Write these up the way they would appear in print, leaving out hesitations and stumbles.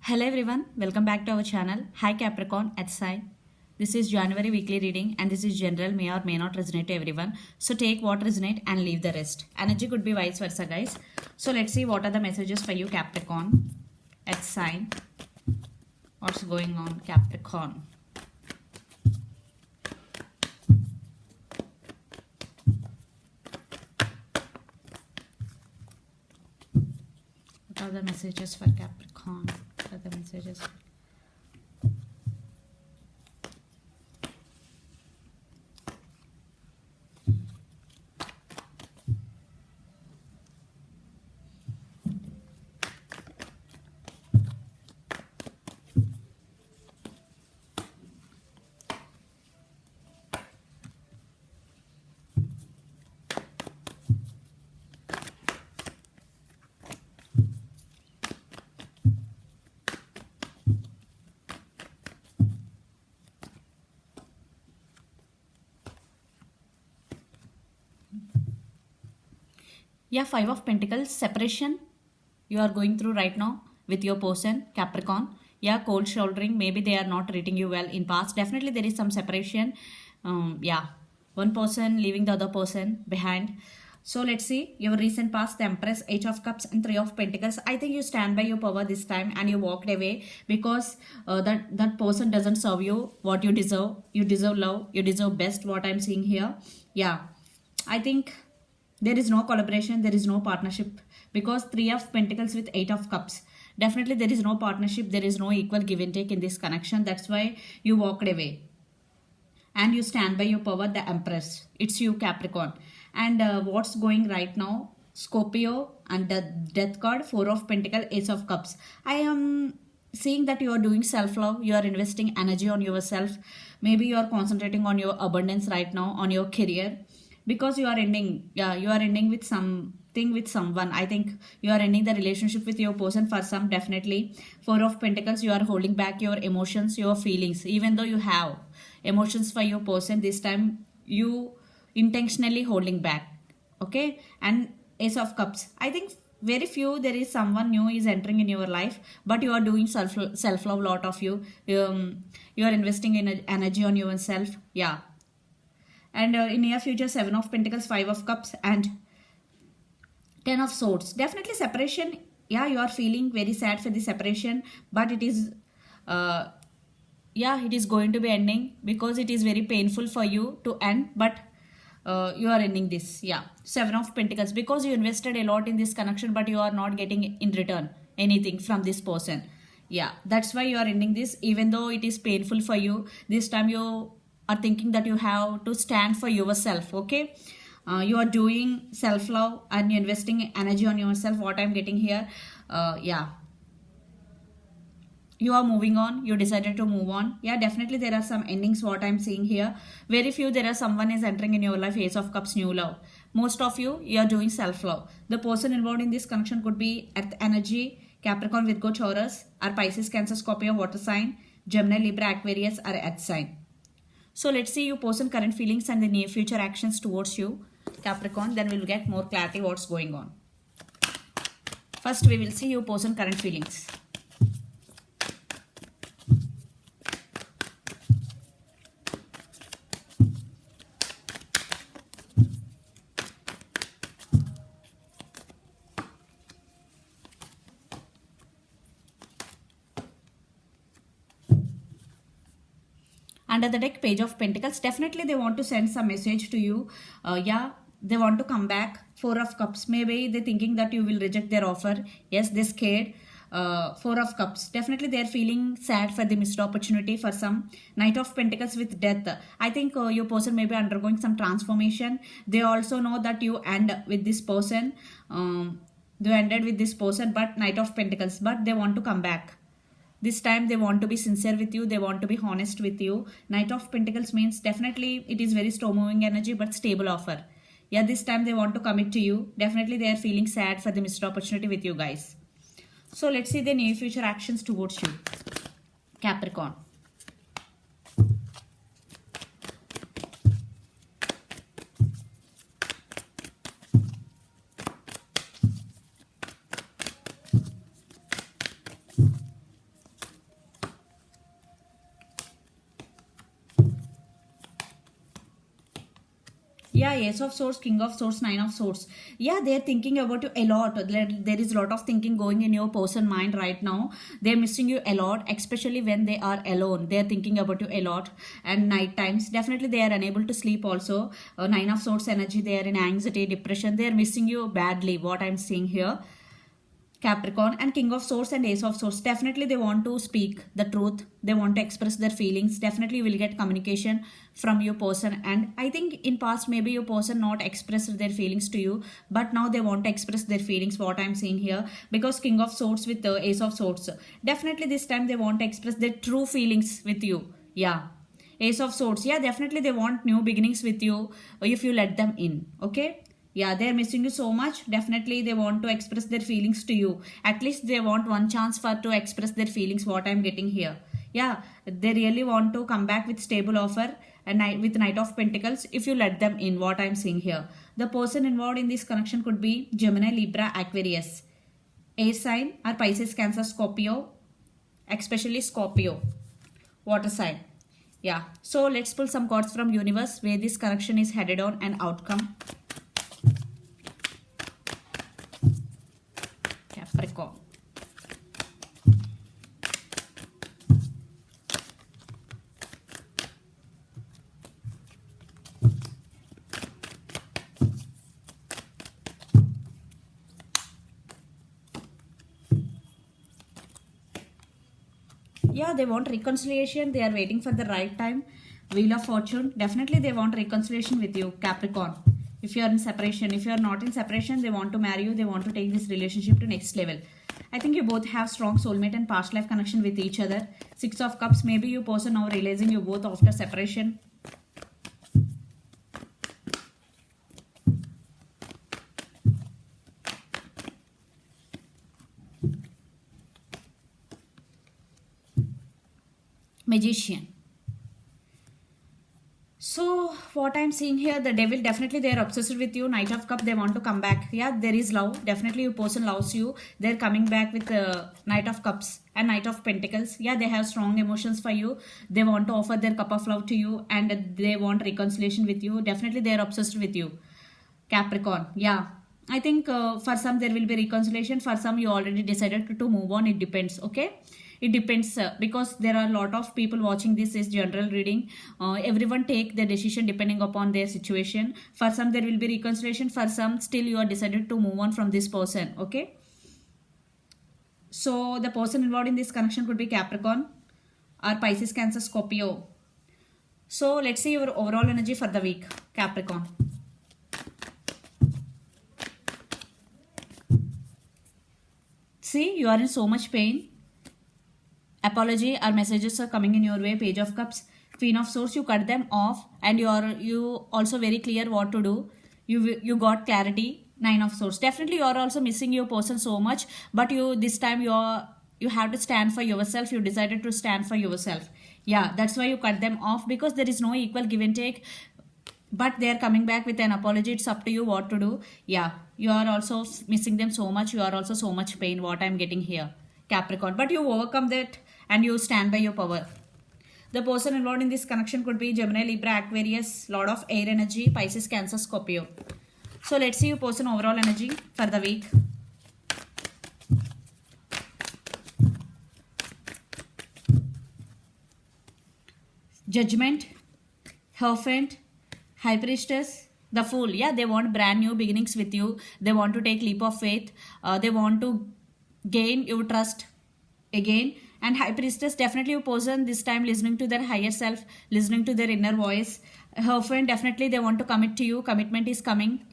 Hello everyone, welcome back to our channel. Hi Capricorn, at sign. This is January weekly reading and this is general, may or may not resonate to everyone. So take what resonate and leave the rest. Energy could be vice versa, guys. So let's see what are the messages for you Capricorn at sign. What's going on Capricorn? What are the messages for Capricorn? What are the messages? Yeah, Five of Pentacles, separation you are going through right now with your person, Capricorn. Yeah, cold shouldering, maybe they are not treating you well in past. Definitely there is some separation. Yeah, one person leaving the other person behind. So let's see your recent past, the Empress, Eight of Cups and Three of Pentacles. I think you stand by your power this time and you walked away because that person doesn't serve you what you deserve. You deserve love. You deserve best, what I'm seeing here. Yeah, I think there is no collaboration, there is no partnership because Three of Pentacles with Eight of Cups. Definitely there is no partnership, there is no equal give and take in this connection. That's why you walked away and you stand by your power, the Empress. It's you, Capricorn. And what's going right now? Scorpio and the Death card, Four of Pentacles, Ace of Cups. I am seeing that you are doing self-love, you are investing energy on yourself. Maybe you are concentrating on your abundance right now, on your career because you are ending, yeah, you are ending with something with someone. I think you are ending the relationship with your person for some. Definitely Four of Pentacles, you are holding back your emotions, your feelings, even though you have emotions for your person. This time you intentionally holding back, okay. And Ace of Cups, I think very few there is someone new is entering in your life, but you are doing self love. Lot of you, you are investing in energy on yourself. Yeah. And in near future, Seven of Pentacles, Five of Cups and Ten of Swords. Definitely separation. Yeah, you are feeling very sad for the separation, but it is yeah, it is going to be ending because it is very painful for you to end, but you are ending this. Yeah, Seven of Pentacles, because you invested a lot in this connection but you are not getting in return anything from this person. Yeah, that's why you are ending this, even though it is painful for you. This time you are thinking that you have to stand for yourself, okay. You are doing self-love and you're investing energy on yourself, what I'm getting here. Yeah, you are moving on, you decided to move on. Yeah, definitely there are some endings, what I'm seeing here. Very few there are someone is entering in your life, Ace of Cups, new love. Most of you are doing self-love. The person involved in this connection could be Earth energy, Capricorn, Virgo, Taurus, or Pisces, Cancer, Scorpio, water sign, Gemini, Libra, Aquarius, or Earth sign. So let's see your person current feelings and the near future actions towards you, Capricorn. Then we'll get more clarity what's going on. First we will see your person current feelings. Under the deck, Page of Pentacles. Definitely they want to send some message to you. Yeah, they want to come back. Four of Cups, maybe they thinking that you will reject their offer. Yes, they scared. Four of Cups, definitely they are feeling sad for the missed opportunity for some. Knight of Pentacles with Death, I think your person may be undergoing some transformation. They also know that you end with this person. They ended with this person, but Knight of Pentacles, but they want to come back. This time they want to be sincere with you, they want to be honest with you. Knight of Pentacles means definitely it is very slow moving energy but stable offer. Yeah, this time they want to commit to you. Definitely they are feeling sad for the missed opportunity with you guys. So let's see the near future actions towards you, Capricorn. Yeah, Ace of Swords, King of Swords, Nine of Swords. Yeah, they're thinking about you a lot. There is a lot of thinking going in your person mind right now. They're missing you a lot, especially when they are alone. They're thinking about you a lot. And night times, definitely they are unable to sleep also. Nine of Swords energy, they are in anxiety, depression. They're missing you badly, what I'm seeing here. Capricorn and King of Swords and Ace of Swords. Definitely they want to speak the truth. They want to express their feelings. Definitely you will get communication from your person. And I think in past maybe your person not expressed their feelings to you, but now they want to express their feelings. What I'm seeing here, because King of Swords with the Ace of Swords. Definitely this time they want to express their true feelings with you. Yeah. Ace of Swords. Yeah, definitely they want new beginnings with you if you let them in. Okay. Yeah, they're missing you so much. Definitely they want to express their feelings to you. At least they want one chance for to express their feelings, what I'm getting here. Yeah, they really want to come back with stable offer and with Knight of Pentacles if you let them in, what I'm seeing here. The person involved in this connection could be Gemini, Libra, Aquarius, air sign, or Pisces, Cancer, Scorpio, especially Scorpio, water sign. Yeah, so let's pull some cards from universe where this connection is headed on and outcome. Capricorn. Yeah, they want reconciliation. They are waiting for the right time. Wheel of Fortune. Definitely they want reconciliation with you, Capricorn. If you are in separation, if you are not in separation, they want to marry you. They want to take this relationship to next level. I think you both have strong soulmate and past life connection with each other. Six of Cups. Maybe you person now realizing you both after separation. Magician. So what I'm seeing here, the devil, definitely they are obsessed with you. Knight of Cup, they want to come back. Yeah, there is love. Definitely your person loves you. They're coming back with Knight of Cups and Knight of Pentacles. Yeah, they have strong emotions for you. They want to offer their cup of love to you and they want reconciliation with you. Definitely they are obsessed with you, Capricorn. Yeah, I think for some there will be reconciliation. For some you already decided to move on. It depends. Okay, it depends because there are a lot of people watching. This is general reading. Everyone take the decision depending upon their situation. For some there will be reconciliation. For some still you are decided to move on from this person. Okay, so the person involved in this connection could be Capricorn or Pisces, Cancer, Scorpio. So let's see your overall energy for the week, Capricorn. See, you are in so much pain. Apology or messages are coming in your way. Page of Cups, Queen of Swords, you cut them off and you also very clear what to do. You got clarity. Nine of Swords. Definitely you are also missing your person so much, but this time you have to stand for yourself. You decided to stand for yourself. Yeah, that's why you cut them off, because there is no equal give and take. But they are coming back with an apology. It's up to you what to do. Yeah, you are also missing them so much. You are also so much pain, what I'm getting here, Capricorn. But you overcome that and you stand by your power. The person involved in this connection could be Gemini, Libra, Aquarius, Lord of Air energy, Pisces, Cancer, Scorpio. So let's see your person overall energy for the week. Judgment, Hierophant, High Priestess, the Fool. Yeah, they want brand new beginnings with you. They want to take leap of faith. They want to gain your trust again. And High Priestess, definitely a person this time listening to their higher self, listening to their inner voice. Hierophant, definitely they want to commit to you. Commitment is coming.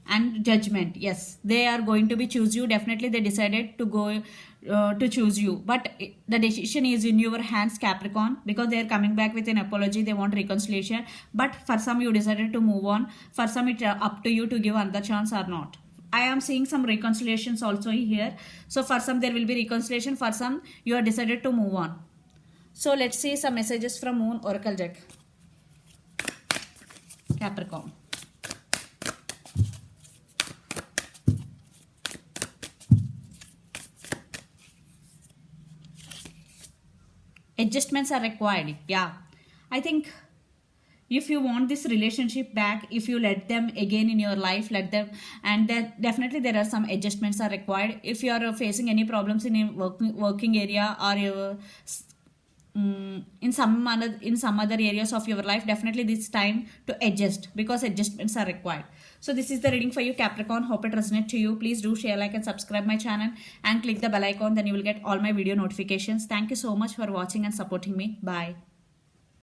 And Judgment, yes, they are going to be choose you. Definitely they decided to go to choose you, but the decision is in your hands, Capricorn, because they are coming back with an apology. They want reconciliation, but for some you decided to move on. For some it's up to you to give another chance or not. I am seeing some reconciliations also here. So for some there will be reconciliation, for some you are decided to move on. So let's see some messages from Moon Oracle deck, Capricorn. Adjustments are required. Yeah, I think if you want this relationship back, if you let them again in your life, let them. And that definitely there are some adjustments are required. If you are facing any problems in a working area, or your in some other areas of your life, definitely this time to adjust, because adjustments are required. So this is the reading for you, Capricorn. Hope it resonates to you. Please do share, like, and subscribe my channel, and click the bell icon, then you will get all my video notifications. Thank you so much for watching and supporting me. Bye.